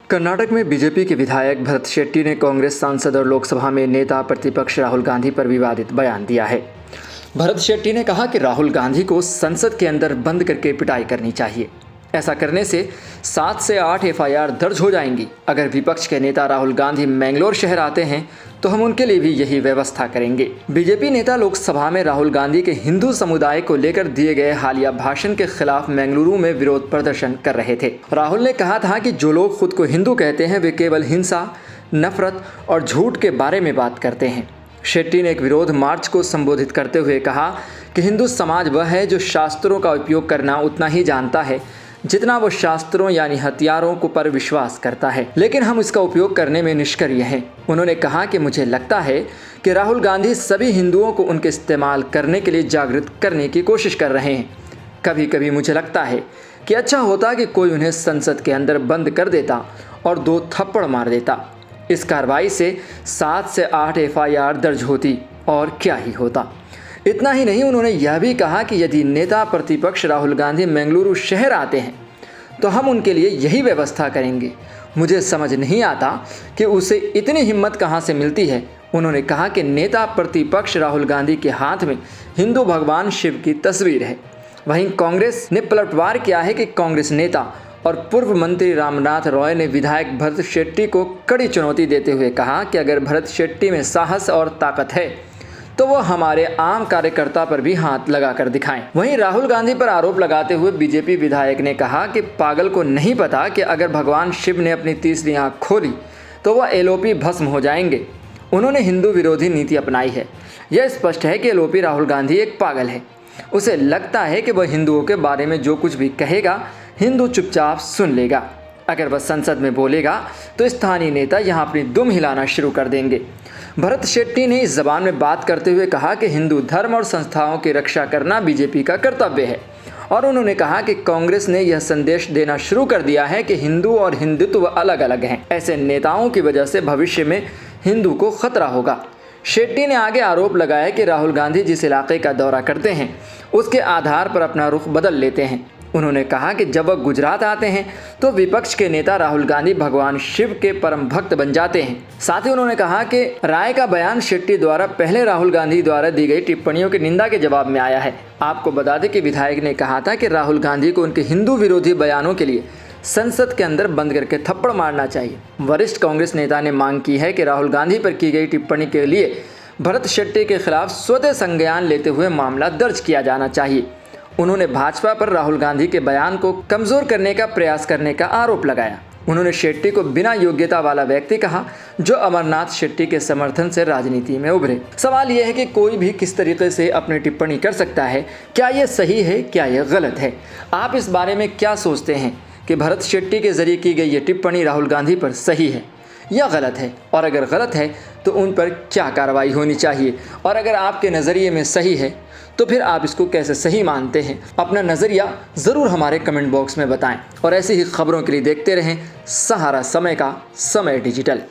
कर्नाटक में बीजेपी के विधायक भरत शेट्टी ने कांग्रेस सांसद और लोकसभा में नेता प्रतिपक्ष राहुल गांधी पर विवादित बयान दिया है। भरत शेट्टी ने कहा कि राहुल गांधी को संसद के अंदर बंद करके पिटाई करनी चाहिए। ऐसा करने से 7 से 8 एफआईआर दर्ज हो जाएंगी। अगर विपक्ष के नेता राहुल गांधी मैंगलोर शहर आते हैं तो हम उनके लिए भी यही व्यवस्था करेंगे। बीजेपी नेता लोकसभा में राहुल गांधी के हिंदू समुदाय को लेकर दिए गए हालिया भाषण के खिलाफ बेंगलुरु में विरोध प्रदर्शन कर रहे थे। राहुल ने कहा था कि जो लोग खुद को हिंदू कहते हैं वे केवल हिंसा, नफरत और झूठ के बारे में बात करते हैं। शेट्टी ने एक विरोध मार्च को संबोधित करते हुए कहा कि हिंदू समाज वह है जो शास्त्रों का उपयोग करना उतना ही जानता है जितना वो शास्त्रों यानी हथियारों को पर विश्वास करता है, लेकिन हम इसका उपयोग करने में निष्क्रिय हैं। उन्होंने कहा कि मुझे लगता है कि राहुल गांधी सभी हिंदुओं को उनके इस्तेमाल करने के लिए जागृत करने की कोशिश कर रहे हैं। कभी कभी मुझे लगता है कि अच्छा होता कि कोई उन्हें संसद के अंदर बंद कर देता और 2 थप्पड़ मार देता। इस कार्रवाई से 7 से 8 एफआईआर दर्ज होती और क्या ही होता। इतना ही नहीं, उन्होंने यह भी कहा कि यदि नेता प्रतिपक्ष राहुल गांधी बेंगलुरु शहर आते हैं तो हम उनके लिए यही व्यवस्था करेंगे। मुझे समझ नहीं आता कि उसे इतनी हिम्मत कहां से मिलती है। उन्होंने कहा कि नेता प्रतिपक्ष राहुल गांधी के हाथ में हिंदू भगवान शिव की तस्वीर है। वहीं कांग्रेस ने पलटवार किया है कि कांग्रेस नेता और पूर्व मंत्री रामनाथ रॉय ने विधायक भरत शेट्टी को कड़ी चुनौती देते हुए कहा कि अगर भरत शेट्टी में साहस और ताकत है तो वो हमारे आम कार्यकर्ता पर भी हाथ लगा कर दिखाएं। वहीं राहुल गांधी पर आरोप लगाते हुए बीजेपी विधायक ने कहा कि पागल को नहीं पता कि अगर भगवान शिव ने अपनी तीसरी आंख खोली तो वह एलओपी भस्म हो जाएंगे। उन्होंने हिंदू विरोधी नीति अपनाई है। यह स्पष्ट है कि एलओपी राहुल गांधी एक पागल है। उसे लगता है कि वह हिंदुओं के बारे में जो कुछ भी कहेगा हिंदू चुपचाप सुन लेगा। अगर वह संसद में बोलेगा तो स्थानीय नेता यहाँ अपनी दुम हिलाना शुरू कर देंगे। भरत शेट्टी ने इस ज़बान में बात करते हुए कहा कि हिंदू धर्म और संस्थाओं की रक्षा करना बीजेपी का कर्तव्य है और उन्होंने कहा कि कांग्रेस ने यह संदेश देना शुरू कर दिया है कि हिंदू और हिंदुत्व अलग अलग हैं। ऐसे नेताओं की वजह से भविष्य में हिंदू को खतरा होगा। शेट्टी ने आगे आरोप लगाया कि राहुल गांधी जिस इलाके का दौरा करते हैं उसके आधार पर अपना रुख बदल लेते हैं। उन्होंने कहा कि जब वह गुजरात आते हैं तो विपक्ष के नेता राहुल गांधी भगवान शिव के परम भक्त बन जाते हैं। साथ ही उन्होंने कहा कि राय का बयान शेट्टी द्वारा पहले राहुल गांधी द्वारा दी गई टिप्पणियों की निंदा के जवाब में आया है। आपको बता दें कि विधायक ने कहा था कि राहुल गांधी को उनके हिंदू विरोधी बयानों के लिए संसद के अंदर बंद करके थप्पड़ मारना चाहिए। वरिष्ठ कांग्रेस नेता ने मांग की है कि राहुल गांधी पर की गई टिप्पणी के लिए भरत शेट्टी के खिलाफ स्वतः संज्ञान लेते हुए मामला दर्ज किया जाना चाहिए। उन्होंने भाजपा पर राहुल गांधी के बयान को कमजोर करने का प्रयास करने का आरोप लगाया। उन्होंने शेट्टी को बिना योग्यता वाला व्यक्ति कहा जो अमरनाथ शेट्टी के समर्थन से राजनीति में उभरे। सवाल यह है कि कोई भी किस तरीके से अपनी टिप्पणी कर सकता है। क्या यह सही है, क्या यह गलत है? आप इस बारे में क्या सोचते हैं कि भरत शेट्टी के जरिए की गई ये टिप्पणी राहुल गांधी पर सही है या गलत है? और अगर गलत है तो उन पर क्या कार्रवाई होनी चाहिए? और अगर आपके नज़रिए में सही है तो फिर आप इसको कैसे सही मानते हैं? अपना नज़रिया ज़रूर हमारे कमेंट बॉक्स में बताएं और ऐसी ही खबरों के लिए देखते रहें सहारा समय का समय डिजिटल।